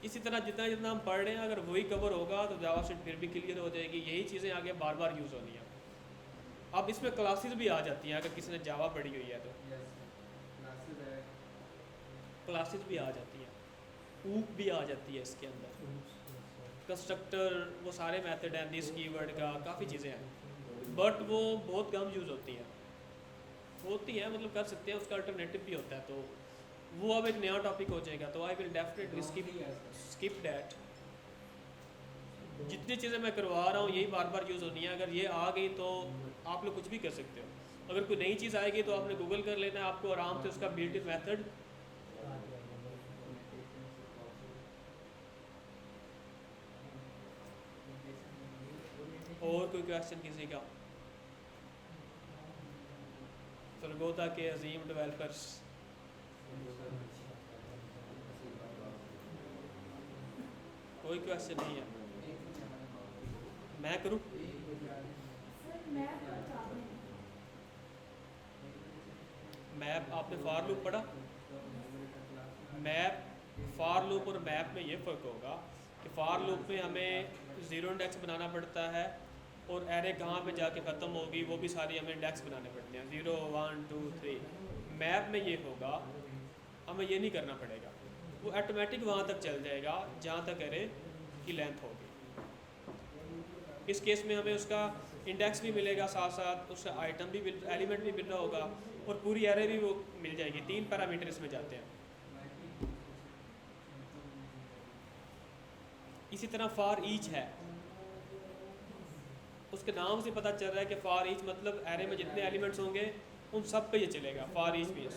[SPEAKER 1] इसी तरह जितना जितना हम पढ़ रहे हैं अगर वही कवर होगा तो जावास्क्रिप्ट फिर भी क्लियर हो जाएगी। यही चीज़ें आगे बार बार यूज़ होनी है। अब इसमें क्लासेस भी आ जाती हैं, अगर किसी ने जावा पढ़ी हुई है तो क्लासेस भी आ जाती हैं, ऊप भी आ जाती है इसके अंदर, कंस्ट्रक्टर, वो सारे मेथड हैं, दिस कीवर्ड का काफ़ी चीज़ें हैं, बट वो बहुत कम यूज़ होती हैं। मतलब कर सकते हैं, उसका अल्टरनेटिव भी होता है। तो वो अब एक नया टॉपिक हो जाएगा, तो I will definitely skip that. जितनी चीज़ें मैं करवा रहा हूँ यही बार बार यूज़ होनी है। अगर ये आ गई तो आप लोग कुछ भी कर सकते हो। अगर कोई नई चीज़ आएगी तो आपने गूगल कर लेना है, आपको आराम से उसका बिल्ट इन मेथड और कोई क्वेश्चन किसी का? सरगोदा के अजीम डेवलपर्स। कोई क्वेश्चन नहीं है, मैं करूं? मैप आपने फॉर लूप पढ़ा? मैप, फॉर लूप और मैप में ये फ़र्क होगा कि फॉर लूप में हमें ज़ीरो इंडेक्स बनाना पड़ता है और एरे कहाँ पे जाके ख़त्म होगी वो भी सारी हमें इंडेक्स बनाने पड़ते हैं, 0 1 2 3। मैप में ये होगा, हमें ये नहीं करना पड़ेगा, वो ऑटोमेटिक वहाँ तक चल जाएगा जहाँ तक एरे की लेंथ होगी। इस केस में हमें उसका इंडेक्स भी मिलेगा, साथ साथ उसका आइटम भी एलिमेंट भी मिल रहा होगा और पूरी एरे भी वो मिल जाएगी। 3 पैरामीटर इसमें जाते हैं। इसी तरह फॉर ईच है, उसके नाम से पता चल रहा है कि फॉर ईच मतलब एरे में जितने एलिमेंट्स होंगे उन सब पे ये चलेगा, फॉर ईच भी।